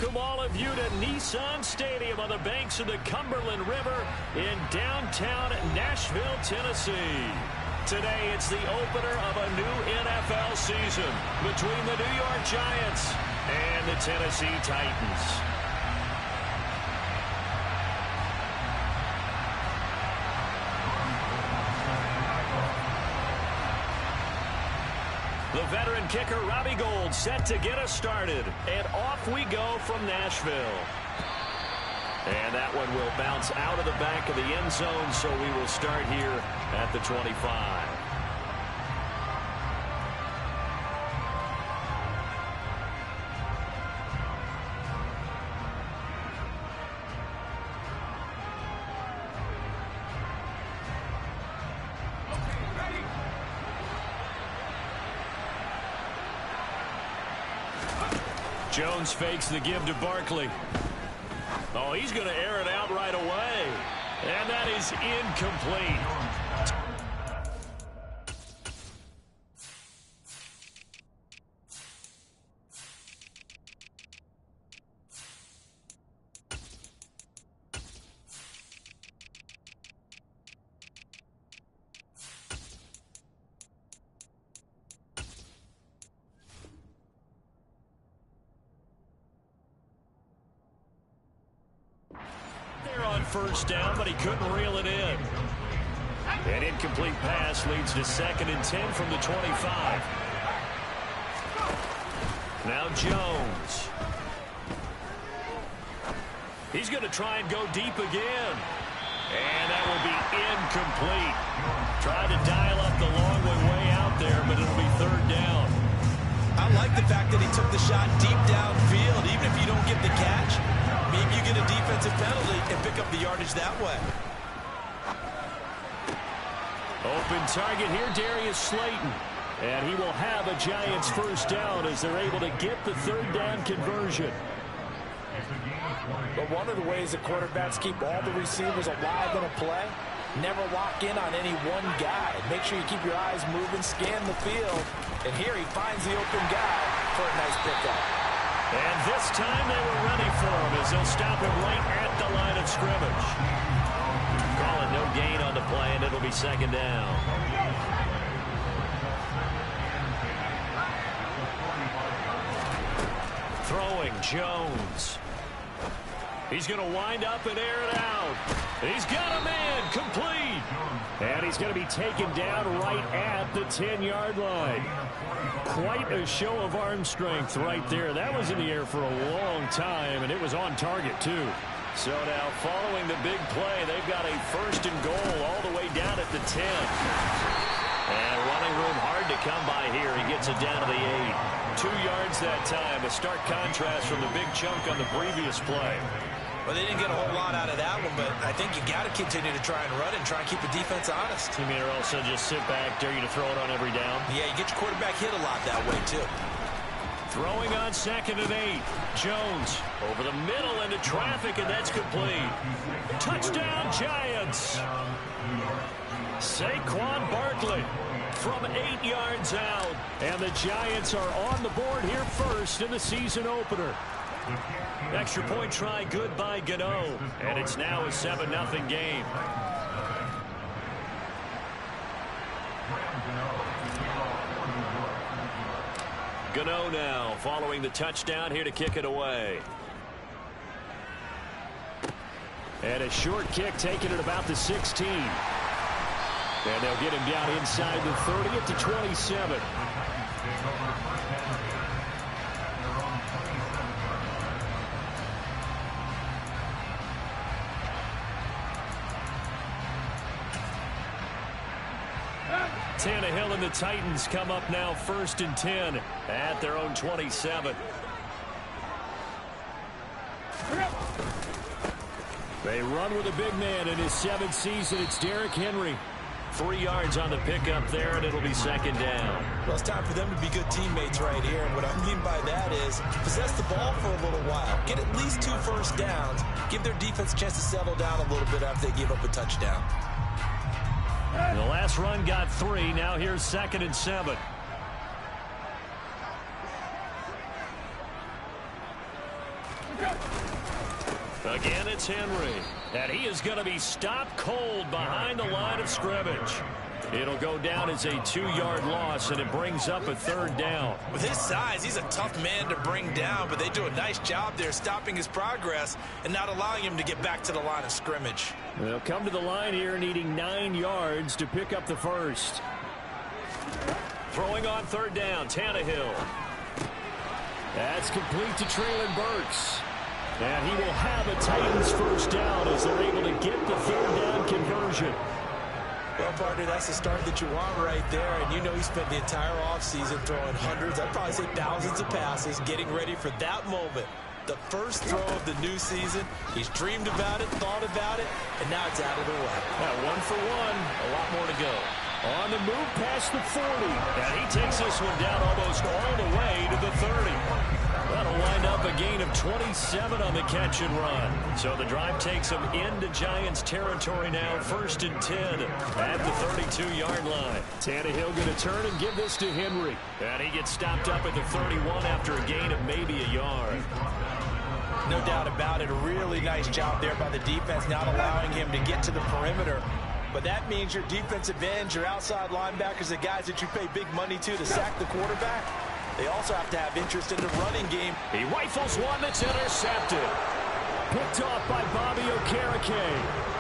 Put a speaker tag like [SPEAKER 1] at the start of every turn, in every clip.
[SPEAKER 1] Welcome all of you to Nissan Stadium on the banks of the Cumberland River in downtown Nashville, Tennessee. Today it's the opener of a new NFL season between the New York Giants and the Tennessee Titans. The veteran kicker Robbie Gould set to get us started. And off we go from Nashville. And that one will bounce out of the back of the end zone, so we will start here at the 25. Jones fakes the give to Barkley. Oh, he's going to air it out right away. And that is incomplete. First down, but he couldn't reel it in. An incomplete pass leads to 2nd and 10 from the 25. Now Jones. He's going to try and go deep again. And that will be incomplete. Tried to dial up the long way out there, but it'll be 3rd down.
[SPEAKER 2] I like the fact that he took the shot deep downfield, even if you don't get the catch. Maybe you get a defensive penalty and pick up the yardage that way.
[SPEAKER 1] Open target here, Darius Slayton. And he will have a Giants first down as they're able to get the 3rd down conversion.
[SPEAKER 3] But one of the ways that quarterbacks keep all the receivers alive in a play, never lock in on any one guy. Make sure you keep your eyes moving, scan the field. And here he finds the open guy for a nice pickup.
[SPEAKER 1] And this time they were ready for him as they'll stop him right at the line of scrimmage. Calling no gain on the play, and it'll be 2nd down. Throwing Jones. He's going to wind up and air it out. He's got a man complete. And he's going to be taken down right at the 10-yard line. Quite a show of arm strength right there. That was in the air for a long time, and it was on target, too. So now, following the big play, they've got a 1st and goal all the way down at the 10. And running room hard to come by here. He gets it down to the 8. 2 yards that time. A stark contrast from the big chunk on the previous play.
[SPEAKER 2] Well, they didn't get a whole lot out of that one, but I think you got to continue to try and run and try and keep the defense honest.
[SPEAKER 1] You mean, or also just sit back, dare you to throw it on every down?
[SPEAKER 2] Yeah, you get your quarterback hit a lot that way, too.
[SPEAKER 1] Throwing on 2nd and 8. Jones over the middle into traffic, and that's complete. Touchdown, Giants. Saquon Barkley from 8 yards out. And the Giants are on the board here first in the season opener. Extra point try good by Gano. And it's now a 7-0 game. Gano now following the touchdown here to kick it away. And a short kick taken at about the 16. And they'll get him down inside the 30 at the 27. Tannehill and the Titans come up now 1st and 10 at their own 27. They run with a big man in his 7th season. It's Derrick Henry. 3 yards on the pickup there, and it'll be 2nd down.
[SPEAKER 2] Well, it's time for them to be good teammates right here. And what I mean by that is possess the ball for a little while. Get at least 2 first downs. Give their defense a chance to settle down a little bit after they give up a touchdown.
[SPEAKER 1] The last run got 3. Now here's 2nd and 7. Again, it's Henry. And he is going to be stopped cold behind the line of scrimmage. It'll go down as a 2-yard loss, and it brings up a 3rd down.
[SPEAKER 2] With his size, he's a tough man to bring down, but they do a nice job there stopping his progress and not allowing him to get back to the line of scrimmage.
[SPEAKER 1] They'll come to the line here needing 9 yards to pick up the first. Throwing on 3rd down, Tannehill. That's complete to Treylon Burks. And he will have a Titans first down as they're able to get the 3rd down conversion.
[SPEAKER 2] Well, partner, that's the start that you want right there. And you know he spent the entire offseason throwing hundreds, I'd probably say thousands of passes, getting ready for that moment. The first throw of the new season. He's dreamed about it, thought about it, and now it's out of the way.
[SPEAKER 1] Now, 1 for 1, a lot more to go. On the move past the 40. And he takes this one down almost all the way to the 30. That'll wind up a gain of 27 on the catch and run. So the drive takes him into Giants territory now, 1st and 10 at the 32-yard line. Tannehill going to turn and give this to Henry. And he gets stopped up at the 31 after a gain of maybe a yard.
[SPEAKER 3] No doubt about it. A really nice job there by the defense, not allowing him to get to the perimeter. But that means your defensive ends, your outside linebackers, the guys that you pay big money to sack the quarterback, they also have to have interest in the running game.
[SPEAKER 1] He rifles one that's intercepted. Picked off by Bobby Okereke.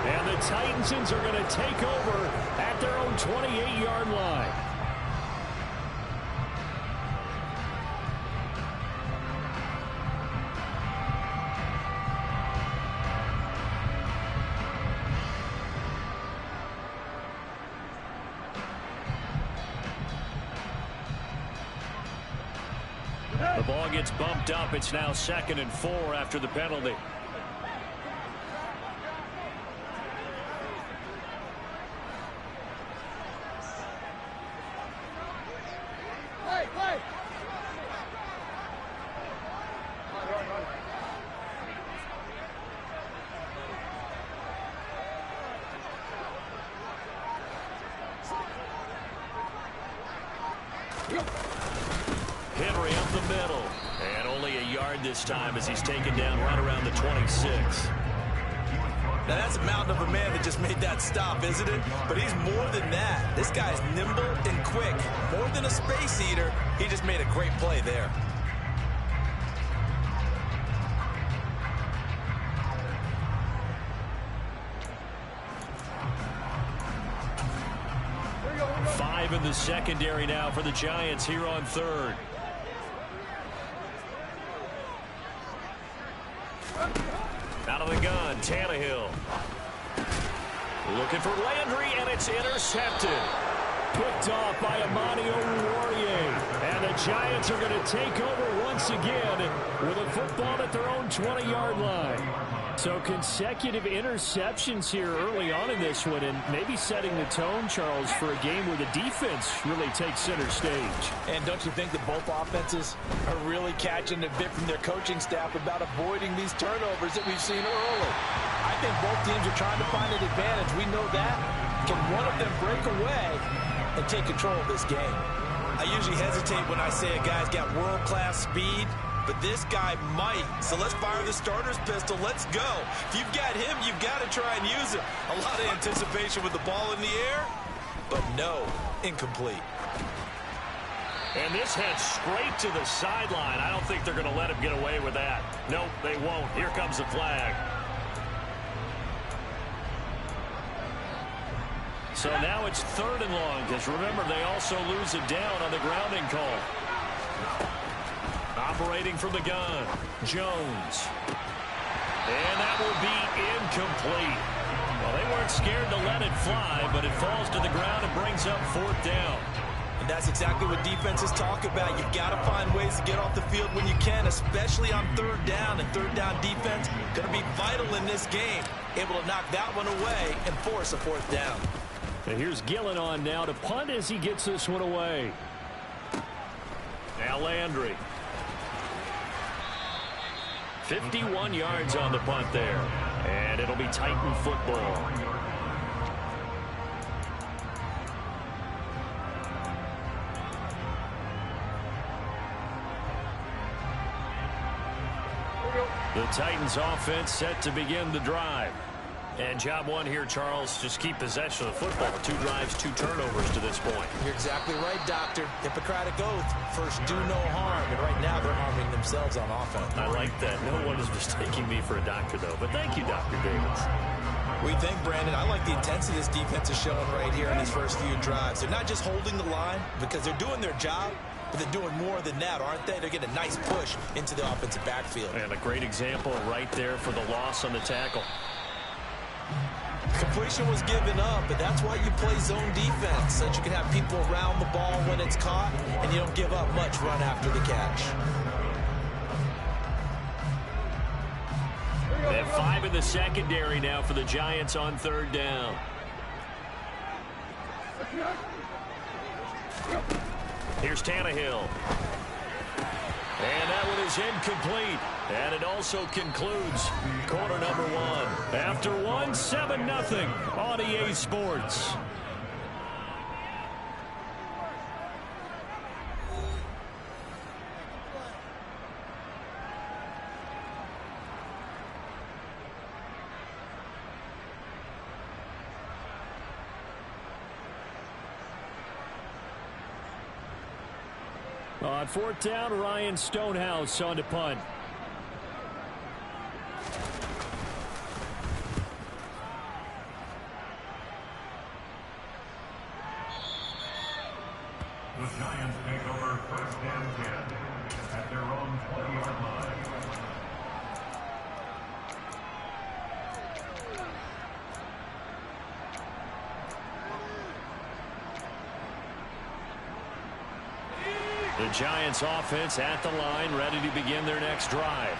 [SPEAKER 1] And the Titansons are going to take over at their own 28-yard line. The ball gets bumped up. It's now 2nd and 4 after the penalty. Henry up the middle. And only a yard this time as he's taken down right around the 26.
[SPEAKER 2] Now that's a mountain of a man that just made that stop, isn't it? But he's more than that. This guy's nimble and quick. More than a space eater, he just made a great play there.
[SPEAKER 1] Five in the secondary now for the Giants here on 3rd. Out of the gun, Tannehill. Looking for Landry, and it's intercepted. Picked off by Amani Oruwariye. And the Giants are going to take over once again with a football at their own 20-yard line. So consecutive interceptions here early on in this one, and maybe setting the tone, Charles, for a game where the defense really takes center stage.
[SPEAKER 3] And don't you think that both offenses are really catching a bit from their coaching staff about avoiding these turnovers that we've seen early? I think both teams are trying to find an advantage. We know that. Can one of them break away and take control of this game?
[SPEAKER 2] I usually hesitate when I say a guy's got world-class speed, but this guy might. So let's fire the starter's pistol. Let's go. If you've got him, you've got to try and use him. A lot of anticipation with the ball in the air, but no, incomplete.
[SPEAKER 1] And this heads straight to the sideline. I don't think they're going to let him get away with that. Nope, they won't. Here comes the flag. So now it's 3rd and long, because remember, they also lose it down on the grounding call. Operating from the gun, Jones. And that will be incomplete. Well, they weren't scared to let it fly, but it falls to the ground and brings up 4th down.
[SPEAKER 2] And that's exactly what defenses talk about. You've got to find ways to get off the field when you can, especially on 3rd down. And 3rd down defense going to be vital in this game. Able to knock that one away and force a 4th down.
[SPEAKER 1] And here's Gillen on now to punt as he gets this one away. Now Landry. 51 yards on the punt there. And it'll be Titan football. The Titans offense set to begin the drive. And job one here, Charles, just keep possession of the football. 2 drives, 2 turnovers to this point.
[SPEAKER 3] You're exactly right, Doctor. Hippocratic oath. First, do no harm. And right now, they're harming themselves on offense.
[SPEAKER 1] I like that. No one is mistaking me for a doctor, though. But thank you, Dr. Davis.
[SPEAKER 2] We think, Brandon, I like the intensity this defense is showing right here in these first few drives. They're not just holding the line because they're doing their job, but they're doing more than that, aren't they? They're getting a nice push into the offensive backfield.
[SPEAKER 1] And a great example right there for the loss on the tackle.
[SPEAKER 2] Completion was given up, but that's why you play zone defense, so that you can have people around the ball when it's caught, and you don't give up much run after the catch.
[SPEAKER 1] They have 5 in the secondary now for the Giants on 3rd down. Here's Tannehill. And that one is incomplete. And it also concludes quarter number 1. After 1, 7-0 on EA Sports. On 4th down, Ryan Stonehouse on to punt.
[SPEAKER 4] The Giants take over 1st and 10 at their own 20-yard line.
[SPEAKER 1] The Giants offense at the line, ready to begin their next drive.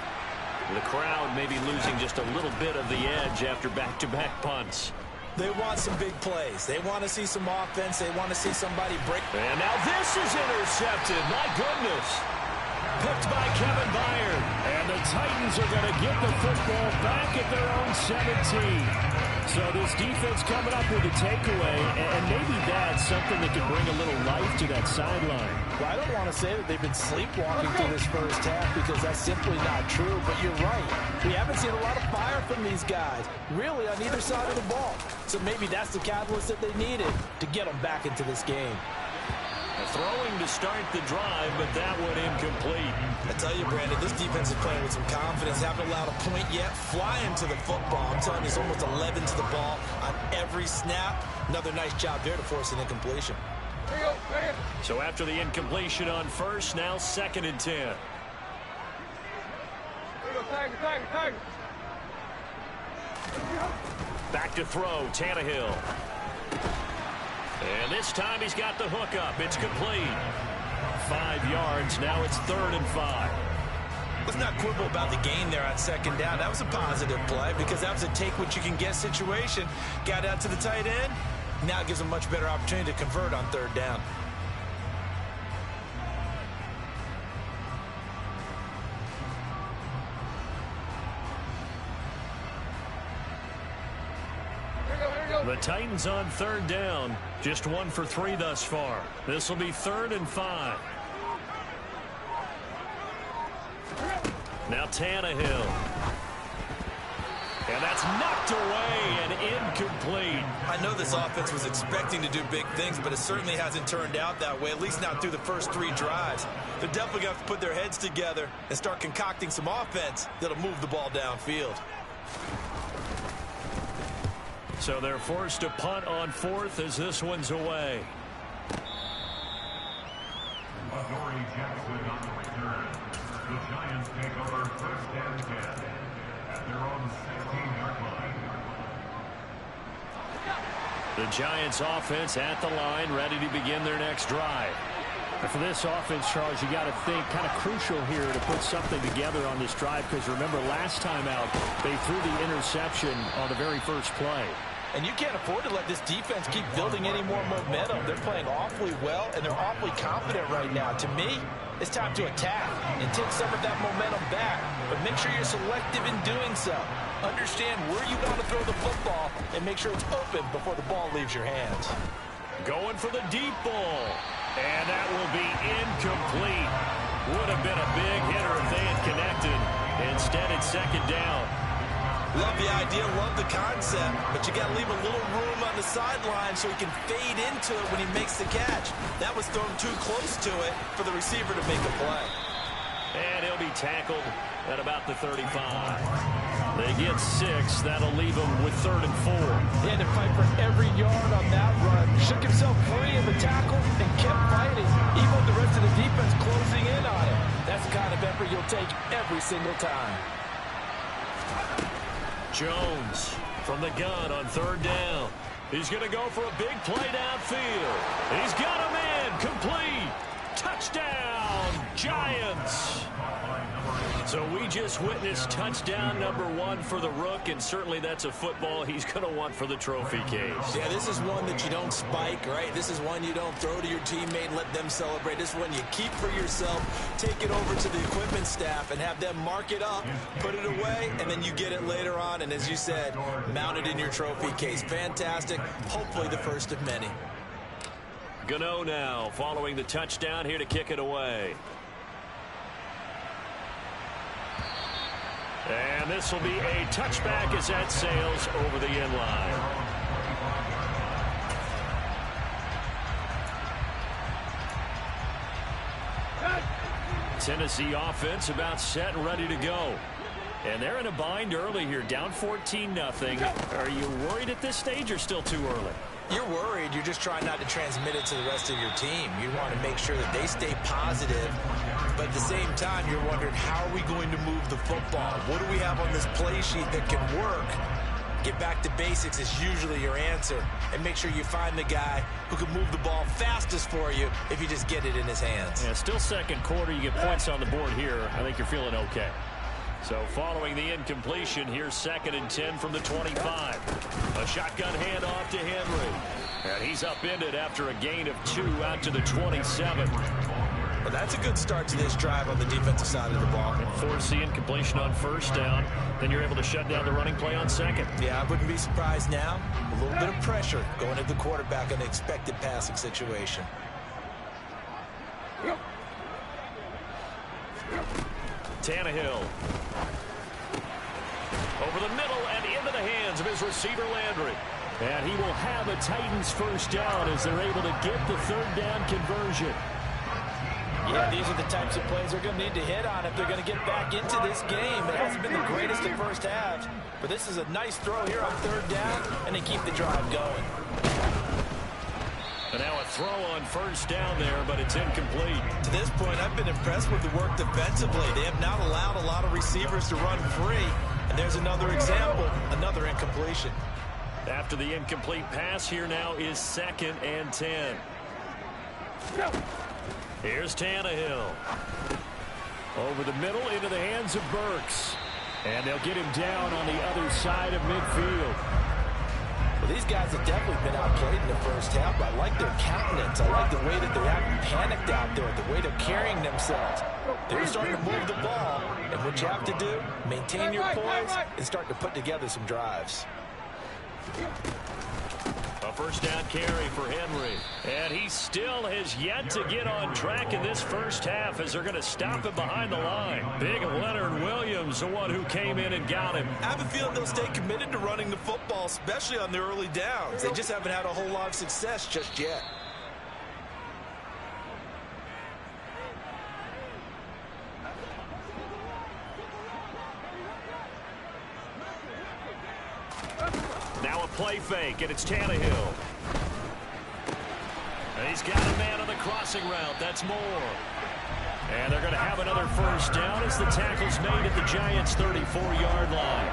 [SPEAKER 1] The crowd may be losing just a little bit of the edge after back-to-back punts.
[SPEAKER 3] They want some big plays. They want to see some offense. They want to see somebody break.
[SPEAKER 1] And now this is intercepted. My goodness. Picked by Kevin Byard. And the Titans are going to get the football back at their own 17. So this defense coming up with a takeaway, and maybe that's something that can bring a little life to that sideline.
[SPEAKER 3] Well, I don't want to say that they've been sleepwalking through this first half because that's simply not true, but you're right. We haven't seen a lot of fire from these guys, really, on either side of the ball. So maybe that's the catalyst that they needed to get them back into this game.
[SPEAKER 1] Throwing to start the drive, but that one incomplete.
[SPEAKER 2] I tell you, Brandon, this defense is playing with some confidence. Haven't allowed a point yet. Flying to the football. I'm telling you, it's almost 11 to the ball on every snap. Another nice job there to force an incompletion.
[SPEAKER 1] So after the incompletion on 1st, now 2nd and 10. Back to throw, Tannehill. And this time he's got the hook up. It's complete. 5 yards. Now it's 3rd and 5.
[SPEAKER 2] Let's not quibble about the gain there on 2nd down. That was a positive play because that was a take-what-you-can-get situation. Got out to the tight end. Now it gives them a much better opportunity to convert on 3rd down.
[SPEAKER 1] The Titans on 3rd down. Just 1 for 3 thus far. This will be 3rd and 5. Now Tannehill. And that's knocked away and incomplete.
[SPEAKER 2] I know this offense was expecting to do big things, but it certainly hasn't turned out that way, at least not through the first 3 drives. They're definitely going to have to put their heads together and start concocting some offense that'll move the ball downfield.
[SPEAKER 1] So they're forced to punt on 4th as this one's away.
[SPEAKER 4] Adoree Jackson on the return. The Giants take over 1st and 10 at their own 16-yard line.
[SPEAKER 1] The Giants offense at the line, ready to begin their next drive.
[SPEAKER 5] For this offense, Charles, you got to think kind of crucial here to put something together on this drive because remember last time out they threw the interception on the very first play.
[SPEAKER 3] And you can't afford to let this defense keep building any more momentum. They're playing awfully well, and they're awfully confident right now. To me, it's time to attack and take some of that momentum back, but make sure you're selective in doing so. Understand where you want to throw the football and make sure it's open before the ball leaves your hands.
[SPEAKER 1] Going for the deep ball. And that will be incomplete. Would have been a big hitter if they had connected. Instead, it's second down.
[SPEAKER 2] Love the idea, love the concept, but you got to leave a little room on the sideline so he can fade into it when he makes the catch. That was thrown too close to it for the receiver to make a play.
[SPEAKER 1] And he'll be tackled at about the 35. They get 6. That'll leave them with 3rd and 4.
[SPEAKER 3] He had to fight for every yard on that run. Shook himself free of the tackle and kept fighting, even with the rest of the defense closing in on him. That's the kind of effort you'll take every single time.
[SPEAKER 1] Jones from the gun on 3rd down. He's going to go for a big play downfield. He's got a man complete. Touchdown, Giants. So we just witnessed touchdown number 1 for the Rook, and certainly that's a football he's going to want for the trophy case.
[SPEAKER 2] Yeah, this is one that you don't spike, right? This is one you don't throw to your teammate and let them celebrate. This is one you keep for yourself, take it over to the equipment staff and have them mark it up, put it away, and then you get it later on, and as you said, mount it in your trophy case. Fantastic. Hopefully the first of many.
[SPEAKER 1] Gano now following the touchdown here to kick it away. And this will be a touchback as that sails over the end line. Tennessee offense about set and ready to go. And they're in a bind early here, down 14-0. Are you worried at this stage or still too early?
[SPEAKER 3] You're worried. You're just trying not to transmit it to the rest of your team. You want to make sure that they stay positive. But at the same time, you're wondering, how are we going to move the football? What do we have on this play sheet that can work? Get back to basics is usually your answer. And make sure you find the guy who can move the ball fastest for you if you just get it in his hands.
[SPEAKER 1] Yeah, still second quarter. You get points on the board here. I think you're feeling okay. So following the incompletion, here's 2nd and 10 from the 25. A shotgun handoff to Henry. And he's upended after a gain of 2 out to the 27.
[SPEAKER 3] Well, that's a good start to this drive on the defensive side of the ball.
[SPEAKER 1] Force the incompletion on 1st down. Then you're able to shut down the running play on 2nd.
[SPEAKER 3] Yeah, I wouldn't be surprised now. A little bit of pressure going at the quarterback in an expected passing situation.
[SPEAKER 1] Tannehill. Over the middle and into the hands of his receiver, Landry. And he will have a Titans 1st down as they're able to get the 3rd down conversion.
[SPEAKER 3] Yeah, these are the types of plays they're going to need to hit on if they're going to get back into this game. It hasn't been the greatest in first halves, but this is a nice throw here on 3rd down, and they keep the drive going.
[SPEAKER 1] And now a throw on 1st down there, but it's incomplete.
[SPEAKER 2] To this point, I've been impressed with the work defensively. They have not allowed a lot of receivers to run free. And there's another example, another incompletion.
[SPEAKER 1] After the incomplete pass, here now is 2nd and 10. Here's Tannehill. Over the middle into the hands of Burks. And they'll get him down on the other side of midfield.
[SPEAKER 3] Well, these guys have definitely been outplayed in the first half, but I like their countenance. I like the way that they're acting panicked out there, the way they're carrying themselves. They're starting to move the ball, and what you have to do, maintain your poise and start to put together some drives.
[SPEAKER 1] A 1st down carry for Henry. And he still has yet to get on track in this first half as they're going to stop him behind the line. Big Leonard Williams, the one who came in and got him.
[SPEAKER 2] I have a feeling they'll stay committed to running the football, especially on the early downs. They just haven't had a whole lot of success just yet.
[SPEAKER 1] Now a play fake, and it's Tannehill. And he's got a man on the crossing route. That's Moore. And they're going to have another 1st down as the tackle's made at the Giants' 34-yard line.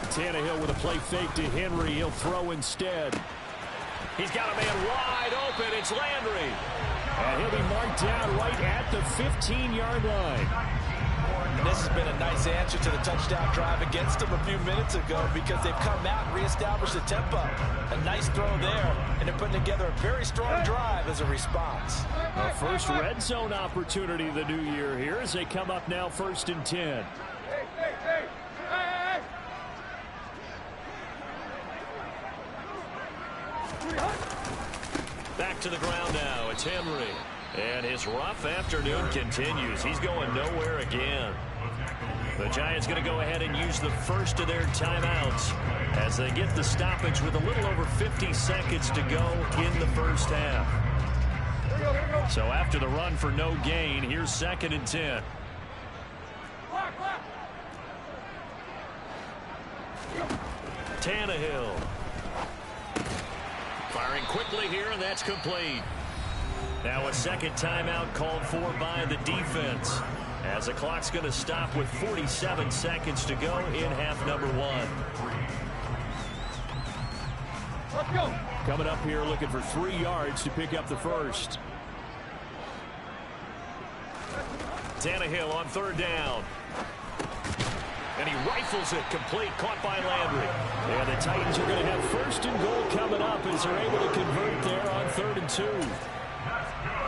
[SPEAKER 1] Tannehill with a play fake to Henry. He'll throw instead. He's got a man wide open. It's Landry. And he'll be marked down right at the 15-yard line.
[SPEAKER 3] And this has been a nice answer to the touchdown drive against them a few minutes ago because they've come out and reestablished the tempo. A nice throw there, and they're putting together a very strong drive as a response.
[SPEAKER 1] A first red zone opportunity of the new year here as they come up now 1st and 10. Back to the ground now. It's Henry. And his rough afternoon continues. He's going nowhere again. The Giants going to go ahead and use the first of their timeouts as they get the stoppage with a little over 50 seconds to go in the first half. So after the run for no gain, here's 2nd and 10. Tannehill. Firing quickly here, and that's complete. Now a second timeout called for by the defense, as the clock's going to stop with 47 seconds to go in half number 1.
[SPEAKER 5] Let's go. Coming up here looking for 3 yards to pick up the first.
[SPEAKER 1] Tannehill on 3rd down. And he rifles it complete, caught by Landry.
[SPEAKER 5] Yeah, the Titans are going to have 1st and goal coming up as they're able to convert there on 3rd and 2.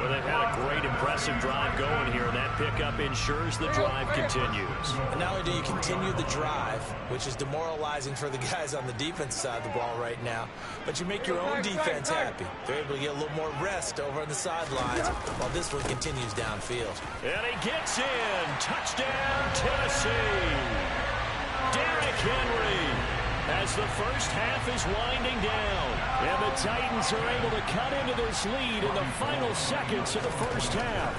[SPEAKER 1] Well, they've had a great, impressive drive going here, and that pickup ensures the drive continues.
[SPEAKER 3] And not only do you continue the drive, which is demoralizing for the guys on the defense side of the ball right now, but you make your own defense happy. They're able to get a little more rest over on the sidelines while this one continues downfield.
[SPEAKER 1] And he gets in. Touchdown, Tennessee. Derrick Henry as the first half is winding down.
[SPEAKER 5] And the Titans are able to cut into this lead in the final seconds of the first half.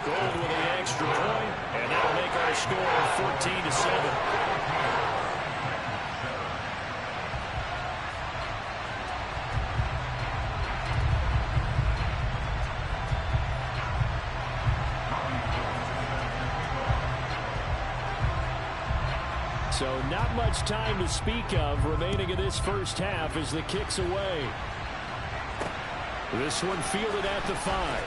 [SPEAKER 1] Gold with the extra point, and that'll make our score 14-7.
[SPEAKER 5] So not much time to speak of remaining in this first half as the kick's away. This one fielded at the 5.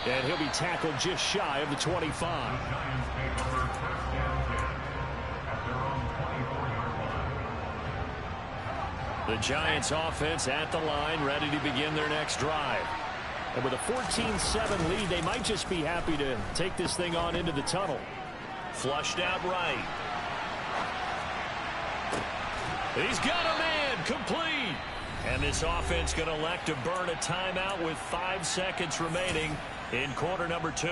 [SPEAKER 5] And he'll be tackled just shy of the 25.
[SPEAKER 1] The Giants offense at the line, ready to begin their next drive.
[SPEAKER 5] And with a 14-7 lead, they might just be happy to take this thing on into the tunnel.
[SPEAKER 1] Flushed out right. He's got a man, complete. And this offense going to elect to burn a timeout with 5 seconds remaining in quarter number 2.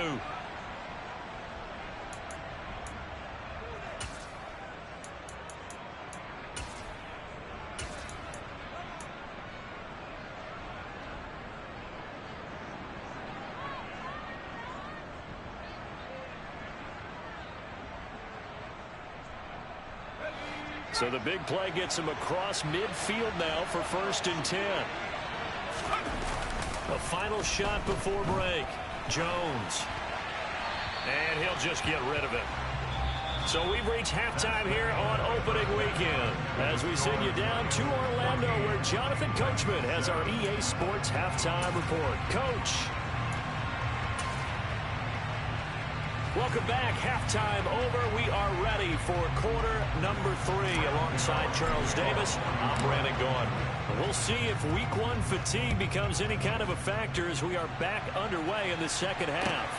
[SPEAKER 1] So the big play gets him across midfield now for 1st and 10. A final shot before break. Jones. And he'll just get rid of it. So we've reached halftime here on opening weekend as we send you down to Orlando where Jonathan Coachman has our EA Sports halftime report. Coach. Welcome back. Halftime over. We are ready for quarter number 3 alongside Charles Davis. I'm Brandon Gaudin. We'll see if week 1 fatigue becomes any kind of a factor as we are back underway in the second half.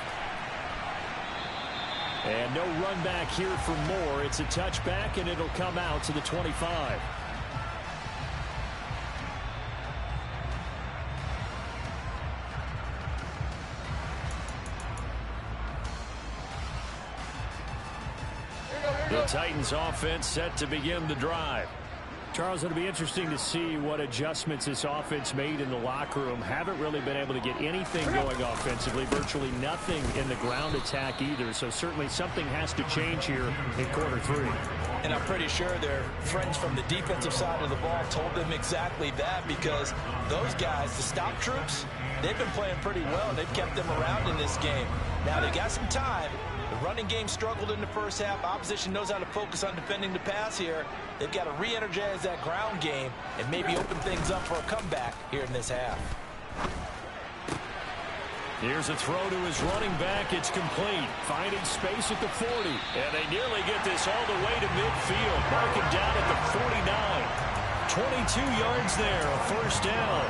[SPEAKER 1] And no run back here for Moore. It's a touchback, and it'll come out to the 25. The Titans offense set to begin the drive. Charles, it'll be interesting to see what adjustments this offense made in the locker room. Haven't really been able to get anything going offensively. Virtually nothing in the ground attack either. So certainly something has to change here in quarter 3.
[SPEAKER 3] And I'm pretty sure their friends from the defensive side of the ball told them exactly that, because those guys, the stop troops, they've been playing pretty well. And they've kept them around in this game. Now they got some time. The running game struggled in the first half. Opposition knows how to focus on defending the pass here. They've got to re-energize that ground game and maybe open things up for a comeback here in this half.
[SPEAKER 1] Here's a throw to his running back. It's complete.
[SPEAKER 5] Finding space at the 40.
[SPEAKER 1] And they nearly get this all the way to midfield. Mark him down at the 49. 22 yards there, a first down.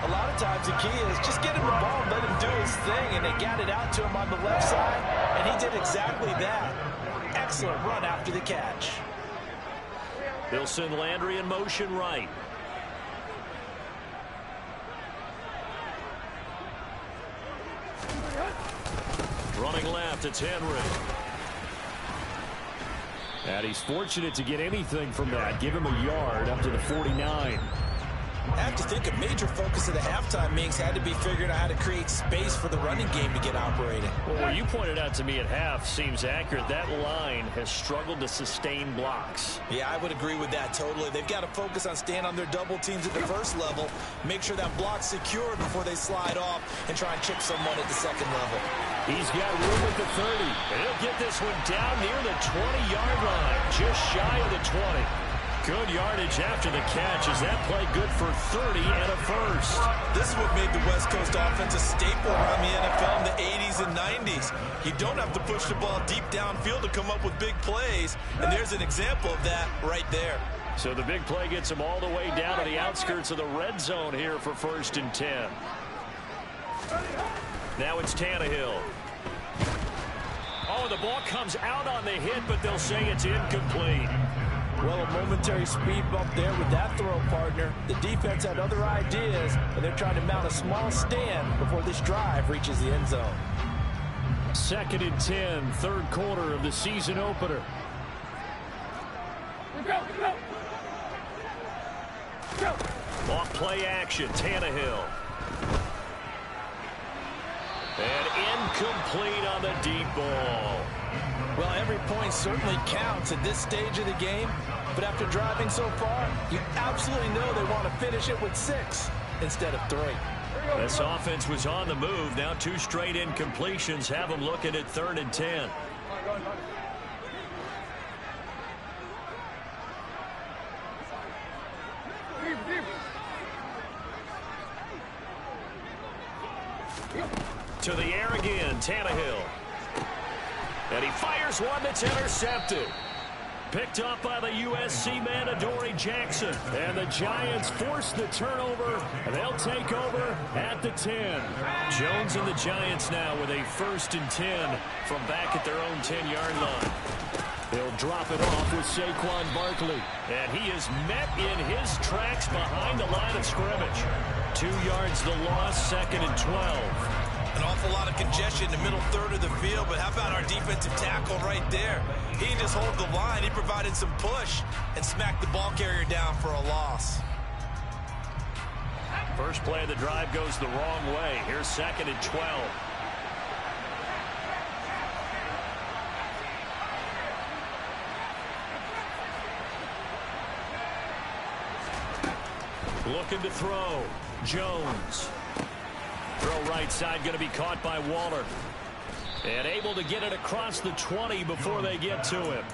[SPEAKER 3] A lot of times the key is just get him the ball and let him do his thing, and they got it out to him on the left side, and he did exactly that. Excellent run after the catch.
[SPEAKER 1] They'll send Landry in motion right. running left. It's Henry. And he's fortunate to get anything from that. Give him a yard up to the 49.
[SPEAKER 3] I have to think a major focus of the halftime meetings had to be figuring out how to create space for the running game to get operating.
[SPEAKER 5] Well, what you pointed out to me at half seems accurate. That line has struggled to sustain blocks.
[SPEAKER 3] Yeah, I would agree with that totally. They've got to focus on staying on their double teams at the first level, make sure that block's secure before they slide off and try and chip someone at the second level.
[SPEAKER 1] He's got room at the 30. And he'll get this one down near the 20-yard line, just shy of the 20. Good yardage after the catch. Is that play good for 30 and a first?
[SPEAKER 3] This is what made the West Coast offense a staple around the NFL in the 80s and 90s. You don't have to push the ball deep downfield to come up with big plays, and there's an example of that right there.
[SPEAKER 1] So the big play gets him all the way down to the outskirts of the red zone here for 1st and 10. Now it's Tannehill. Oh, the ball comes out on the hit, but they'll say it's incomplete.
[SPEAKER 3] Well, a momentary speed bump there with that throw, partner. The defense had other ideas, and they're trying to mount a small stand before this drive reaches the end zone.
[SPEAKER 1] 2nd and 10, 3rd quarter of the season opener. Off play action, Tannehill. And incomplete on the deep ball.
[SPEAKER 3] Well, every point certainly counts at this stage of the game, but after driving so far, you absolutely know they want to finish it with 6 instead of 3.
[SPEAKER 1] This offense was on the move. Now 2 straight incompletions have them looking at 3rd and 10. To the air again, Tannehill. And he fires one that's intercepted. Picked up by the USC man, Adoree Jackson. And the Giants force the turnover, and they'll take over at the 10. Jones and the Giants now with a 1st and 10 from back at their own 10-yard line. They'll drop it off with Saquon Barkley. And he is met in his tracks behind the line of scrimmage. 2 yards the loss, 2nd and 12.
[SPEAKER 3] An awful lot of congestion in the middle third of the field, but how about our defensive tackle right there? He didn't just hold the line. He provided some push and smacked the ball carrier down for a loss.
[SPEAKER 1] First play of the drive goes the wrong way. Here's 2nd and 12. Looking to throw. Jones. Throw right side, going to be caught by Waller. And able to get it across the 20 before they get to him.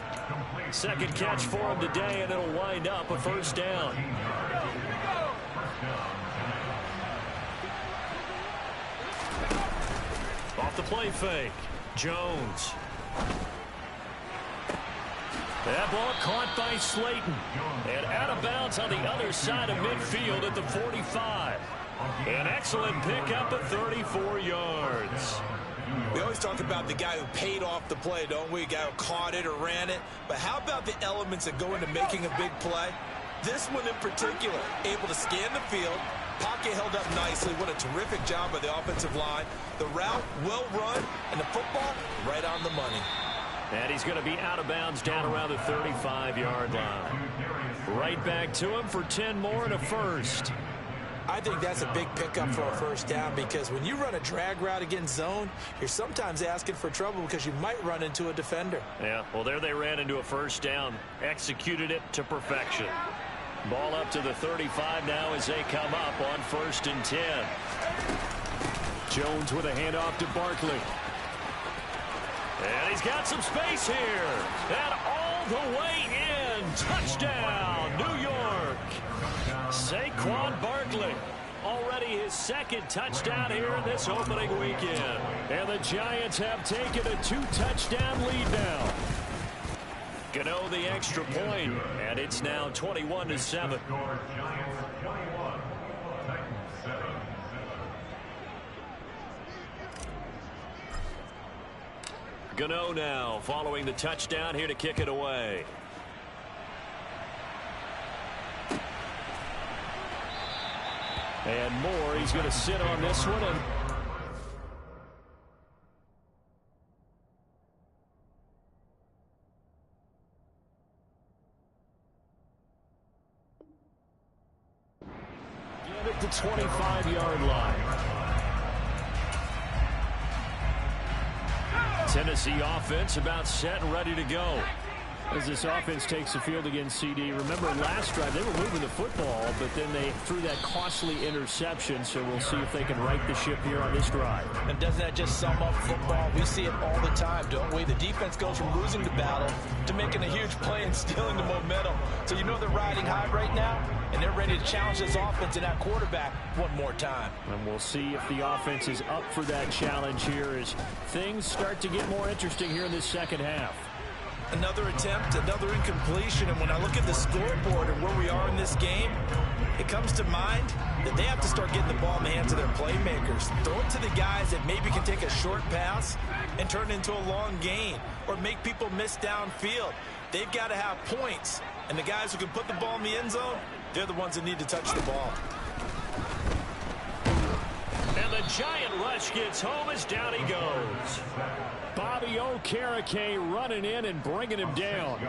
[SPEAKER 1] 2nd catch for him today, and it'll wind up a 1st down. Off the play fake. Jones. That ball caught by Slayton. And out of bounds on the other side of midfield at the 45. An excellent pickup of 34 yards.
[SPEAKER 3] We always talk about the guy who paid off the play, don't we? A guy who caught it or ran it. But how about the elements that go into making a big play? This one in particular, able to scan the field. Pocket held up nicely. What a terrific job by the offensive line. The route, well run, and the football, right on the money.
[SPEAKER 1] And he's going to be out of bounds down around the 35-yard line. Right back to him for 10 more and a 1st.
[SPEAKER 3] I think that's a big pickup for a 1st down, because when you run a drag route against zone, you're sometimes asking for trouble because you might run into a defender.
[SPEAKER 1] Yeah, well, there they ran into a 1st down. Executed it to perfection. Ball up to the 35 now as they come up on 1st and 10. Jones with a handoff to Barkley. And he's got some space here. And all the way in. Touchdown, New York. Saquon Barkley. Already his 2nd touchdown here in this opening weekend. And the Giants have taken a 2-touchdown lead now. Gano the extra point, and it's now 21-7. Gano now following the touchdown here to kick it away. And Moore, he's going to sit on this one. And
[SPEAKER 5] the 25-yard line. Tennessee offense about set and ready to go. As this offense takes the field against CD. Remember last drive they were moving the football, but then they threw that costly interception, so we'll see if they can right the ship here on this drive.
[SPEAKER 3] And doesn't that just sum up football? We see it all the time, don't we? The defense goes from losing the battle to making a huge play and stealing the momentum. So you know they're riding high right now, and they're ready to challenge this offense and that quarterback one more time.
[SPEAKER 5] And we'll see if the offense is up for that challenge here as things start to get more interesting here in this second half.
[SPEAKER 3] Another attempt, another incompletion, and when I look at the scoreboard and where we are in this game, it comes to mind that they have to start getting the ball in the hands of their playmakers. Throw it to the guys that maybe can take a short pass and turn it into a long gain or make people miss downfield. They've got to have points, and the guys who can put the ball in the end zone, they're the ones that need to touch the ball.
[SPEAKER 1] And the giant rush gets home as down he goes.
[SPEAKER 5] Bobby Okereke running in and bringing him down.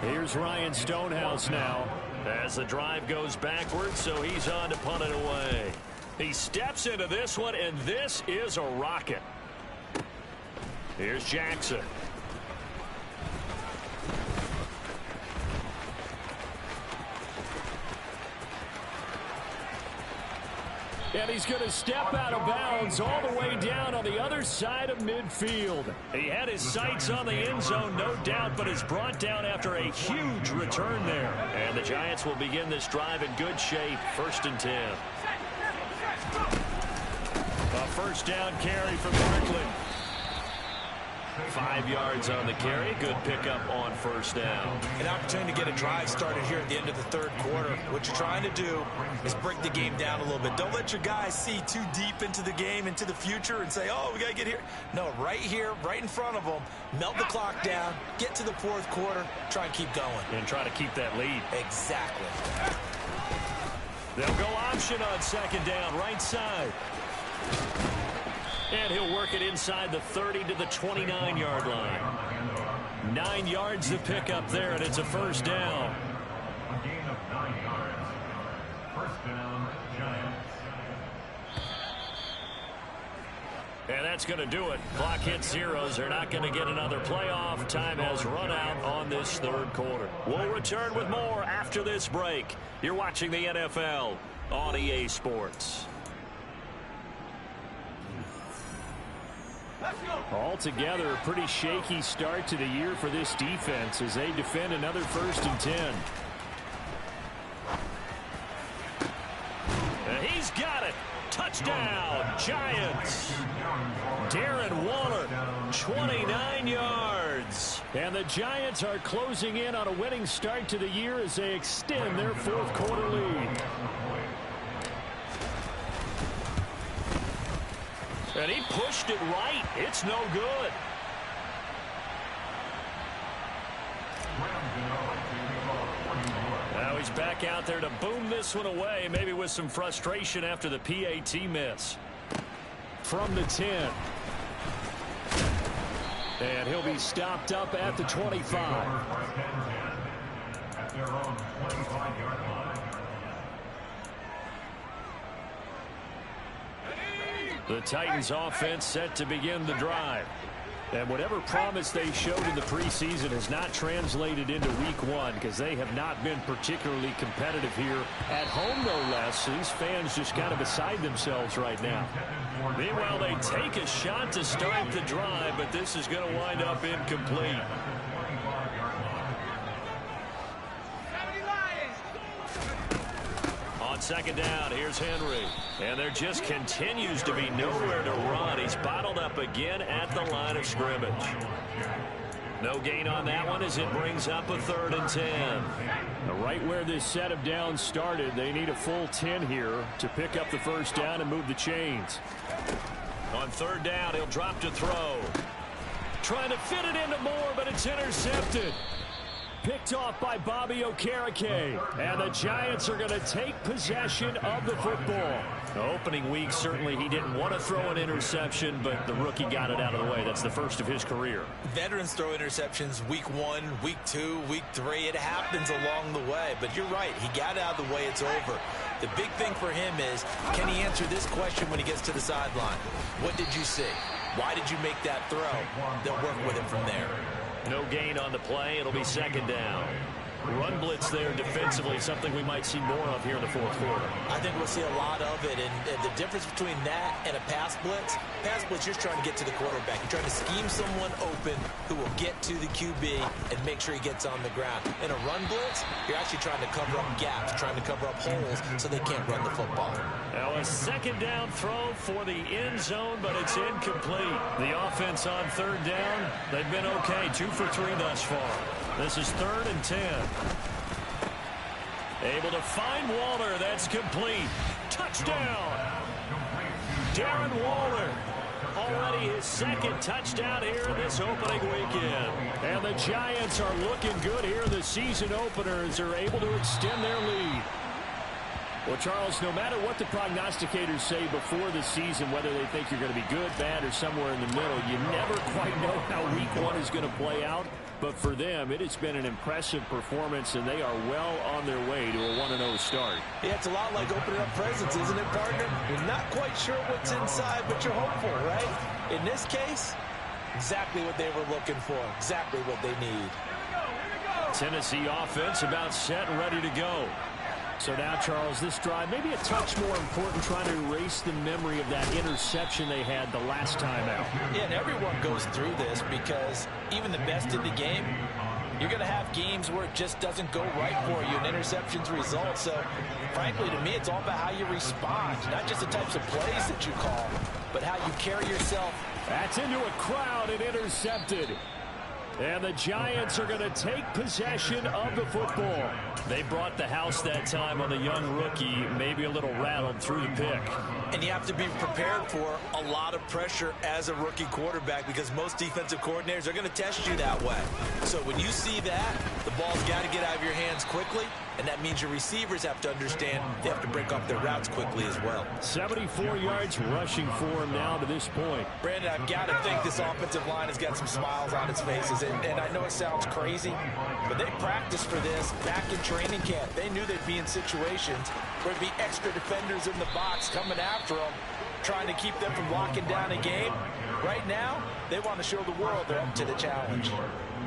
[SPEAKER 5] Here's Ryan Stonehouse now.
[SPEAKER 1] As the drive goes backwards, so he's on to punt it away. He steps into this one, and this is a rocket. Here's Jackson.
[SPEAKER 5] And he's going to step out of bounds all the way down on the other side of midfield.
[SPEAKER 1] He had his sights on the end zone, no doubt, but is brought down after a huge return there. And the Giants will begin this drive in good shape, 1st and 10. A first down carry from Strickland. 5 yards on the carry. Good pickup on first down.
[SPEAKER 3] An opportunity to get a drive started here at the end of the third quarter. What you're trying to do is break the game down a little bit. Don't let your guys see too deep into the game, into the future, and say, oh, we got to get here. No, right here, right in front of them, melt the clock down, get to the fourth quarter, try and keep going.
[SPEAKER 1] And try to keep that lead.
[SPEAKER 3] Exactly.
[SPEAKER 1] They'll go option on second down, right side. And he'll work it inside the 30 to the 29-yard line. 9 yards to pick up there, and it's a first down.
[SPEAKER 4] A gain of 9 yards. First down, Giants.
[SPEAKER 1] And that's going to do it. Clock hits zeros. They're not going to get another playoff. Time has run out on this third quarter. We'll return with more after this break. You're watching the NFL on EA Sports.
[SPEAKER 5] Altogether, a pretty shaky start to the year for this defense as they defend another 1st and 10.
[SPEAKER 1] And he's got it. Touchdown, Giants. Darren Waller, 29 yards.
[SPEAKER 5] And the Giants are closing in on a winning start to the year as they extend their fourth quarter lead.
[SPEAKER 1] And he pushed it right. It's no good. Now he's back out there to boom this one away, maybe with some frustration after the PAT miss.
[SPEAKER 5] From the 10. And he'll be stopped up at the 25.
[SPEAKER 4] At their own 25-yard line.
[SPEAKER 5] The Titans offense set to begin the drive. And whatever promise they showed in the preseason has not translated into week one because they have not been particularly competitive here at home, no less. These fans just kind of beside themselves right now.
[SPEAKER 1] Meanwhile, they take a shot to start the drive, but this is going to wind up incomplete. On second down, here's Henry. And there just continues to be nowhere to run. He's bottled up again at the line of scrimmage. No gain on that one as it brings up a 3rd and 10.
[SPEAKER 5] Right where this set of downs started, they need a full 10 here to pick up the first down and move the chains.
[SPEAKER 1] On 3rd down, he'll drop to throw. Trying to fit it into Moore, but it's intercepted.
[SPEAKER 5] Picked off by Bobby Okereke. And the Giants are going to take possession of the football.
[SPEAKER 1] The opening week, certainly he didn't want to throw an interception, but the rookie got it out of the way. That's the first of his career.
[SPEAKER 3] Veterans throw interceptions week 1, week 2, week 3. It happens along the way. But you're right. He got out of the way. It's over. The big thing for him is, can he answer this question when he gets to the sideline? What did you see? Why did you make that throw? They'll work with him from there.
[SPEAKER 5] No gain on the play. It'll be second down. Run blitz there defensively, something we might see more of here in the fourth quarter.
[SPEAKER 3] I think we'll see a lot of it, and the difference between that and a pass blitz, you're just trying to get to the quarterback. You're trying to scheme someone open who will get to the QB and make sure he gets on the ground. In a run blitz, you're actually trying to cover up gaps, trying to cover up holes so they can't run the football.
[SPEAKER 5] Now a second down throw for the end zone, but it's incomplete. The offense on third down, they've been okay, 2 for 3 thus far. This is 3rd and 10. Able to find Waller. That's complete. Touchdown. Darren Waller. Already his second touchdown here in this opening weekend. And the Giants are looking good here in the season opener as they're able to extend their lead. Well, Charles, no matter what the prognosticators say before the season, whether they think you're going to be good, bad, or somewhere in the middle, you never quite know how week 1 is going to play out. But for them, it has been an impressive performance, and they are well on their way to a 1-0 start.
[SPEAKER 3] Yeah, it's a lot like opening up presents, isn't it, partner? You're not quite sure what's inside, but you're hopeful, right? In this case, exactly what they were looking for, exactly what they need.
[SPEAKER 5] Tennessee offense about set and ready to go. So now, Charles, this drive maybe a touch more important, trying to erase the memory of that interception they had the last time out.
[SPEAKER 3] Yeah, and everyone goes through this because even the best in the game, you're going to have games where it just doesn't go right for you, and interceptions result. So, frankly, to me, it's all about how you respond, not just the types of plays that you call, but how you carry yourself.
[SPEAKER 5] That's into a crowd and intercepted. And the Giants are going to take possession of the football. They brought the house that time on the young rookie, maybe a little rattled through the pick.
[SPEAKER 3] And you have to be prepared for a lot of pressure as a rookie quarterback because most defensive coordinators are going to test you that way. So when you see that, the ball's got to get out of your hands quickly, and that means your receivers have to understand they have to break off their routes quickly as well.
[SPEAKER 5] 74 yards rushing for him now to this point.
[SPEAKER 3] Brandon, I've got to think this offensive line has got some smiles on its faces. And I know it sounds crazy, but they practiced for this back in training camp. They knew they'd be in situations where there'd be extra defenders in the box coming after them, trying to keep them from locking down a game. Right now, they want to show the world they're up to the challenge.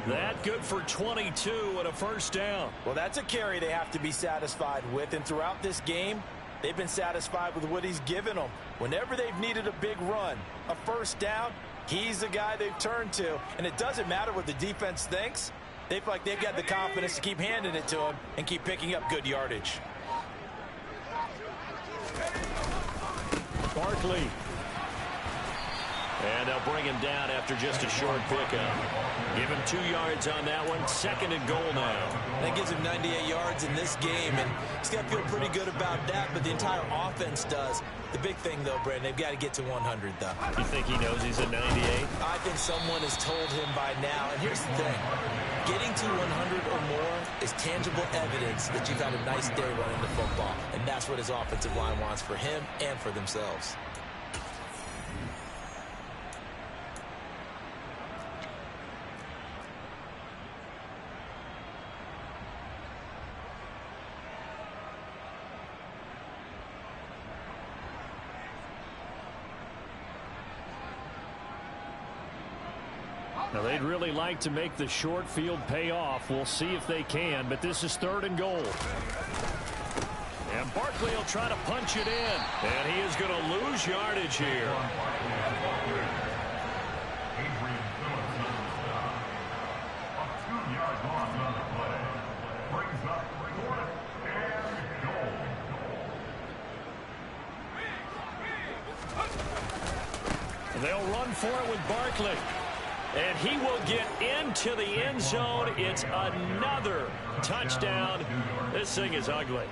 [SPEAKER 5] That good for 22 and a first down.
[SPEAKER 3] Well, that's a carry they have to be satisfied with, and throughout this game, they've been satisfied with what he's given them. Whenever they've needed a big run, a first down, he's the guy they've turned to. And it doesn't matter what the defense thinks. They feel like they've got the confidence to keep handing it to him and keep picking up good yardage.
[SPEAKER 5] Barkley. And they'll bring him down after just a short pickup. Give him 2 yards on that one. 2nd and goal now.
[SPEAKER 3] That gives him 98 yards in this game, and he's got to feel pretty good about that, but the entire offense does. The big thing, though, Brandon, they've got to get to 100, though.
[SPEAKER 5] You think he knows he's at 98?
[SPEAKER 3] I think someone has told him by now, and here's the thing. Getting to 100 or more is tangible evidence that you've had a nice day running the football, and that's what his offensive line wants for him and for themselves.
[SPEAKER 5] Now, they'd really like to make the short field pay off. We'll see if they can, but this is 3rd and goal. And Barkley will try to punch it in. And he is going to lose yardage here. They'll run for it with Barkley. And he will get into the end zone. It's another touchdown. This thing is ugly.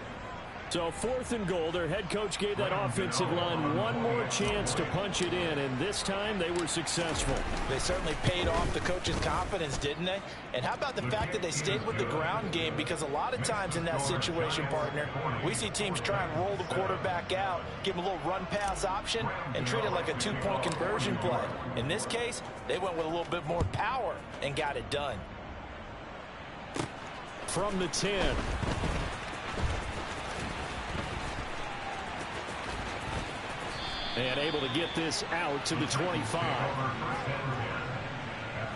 [SPEAKER 5] So 4th and goal. Their head coach gave that offensive line one more chance to punch it in, and this time they were successful.
[SPEAKER 3] They certainly paid off the coach's confidence, didn't they? And how about the fact that they stayed with the ground game? Because a lot of times in that situation, partner, we see teams try and roll the quarterback out, give him a little run-pass option, and treat it like a 2-point conversion play. In this case, they went with a little bit more power and got it done.
[SPEAKER 5] From the 10. And able to get this out to the 25.
[SPEAKER 4] At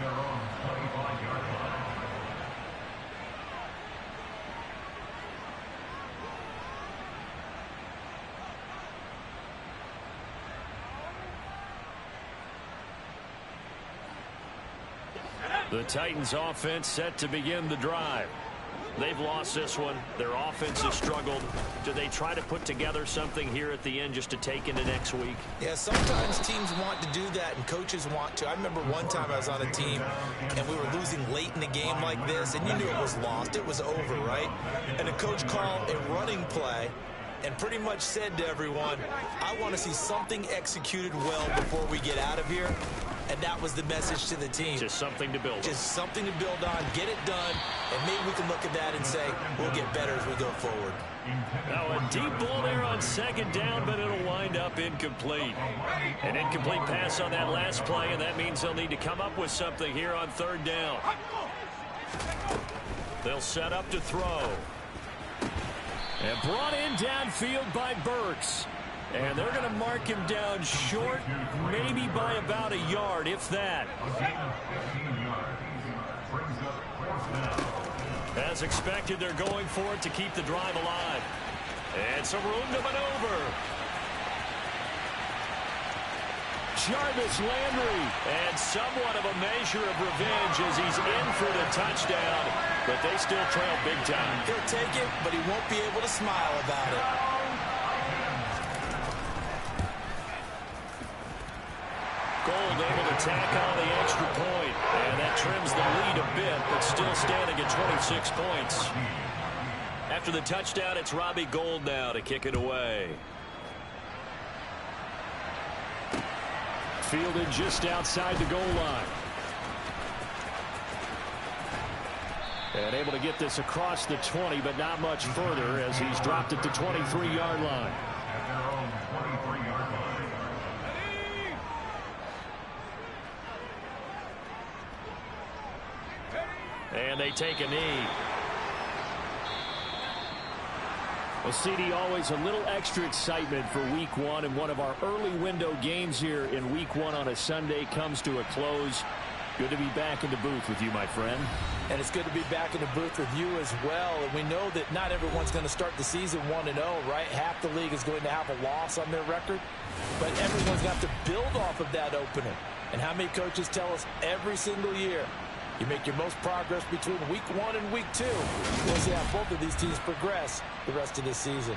[SPEAKER 4] their own 25-yard line.
[SPEAKER 5] The Titans offense set to begin the drive. They've lost this one. Their offense has struggled. Do they try to put together something here at the end just to take into next week?
[SPEAKER 3] Yeah, sometimes teams want to do that and coaches want to. I remember one time I was on a team and we were losing late in a game like this and you knew it was lost. It was over, right? And the coach called a running play and pretty much said to everyone, I want to see something executed well before we get out of here. And that was the message to the team.
[SPEAKER 5] Just something to build on.
[SPEAKER 3] Just something to build on, get it done, and maybe we can look at that and say, we'll get better as we go forward.
[SPEAKER 5] Now a deep ball there on second down, but it'll wind up incomplete. An incomplete pass on that last play, and that means they'll need to come up with something here on third down. They'll set up to throw. And brought in downfield by Burks. And they're going to mark him down short, maybe by about a yard, if that. As expected, they're going for it to keep the drive alive. And some room to maneuver. Jarvis Landry. And somewhat of a measure of revenge as he's in for the touchdown. But they still trail big time.
[SPEAKER 3] He'll take it, but he won't be able to smile about it.
[SPEAKER 5] Gold able to tack on the extra point, and that trims the lead a bit, but still standing at 26 points. After the touchdown, it's Robbie Gould now to kick it away. Fielded just outside the goal line. And able to get this across the 20, but not much further as he's dropped at the 23-yard line.
[SPEAKER 4] At their own 23-yard line.
[SPEAKER 5] And they take a knee. Well, CD, always a little extra excitement for week one, and one of our early window games here in week one on a Sunday comes to a close. Good to be back in the booth with you, my friend.
[SPEAKER 3] And it's good to be back in the booth with you as well. And we know that not everyone's going to start the season 1-0, right? Half the league is going to have a loss on their record. But everyone's got to build off of that opener. And how many coaches tell us every single year, you make your most progress between week 1 and week 2. We'll see how both of these teams progress the rest of this season.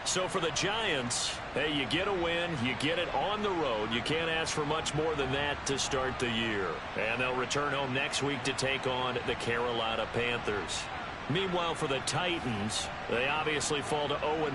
[SPEAKER 5] So for the Giants, hey, you get a win, you get it on the road. You can't ask for much more than that to start the year. And they'll return home next week to take on the Carolina Panthers. Meanwhile, for the Titans, they obviously fall to 0-1.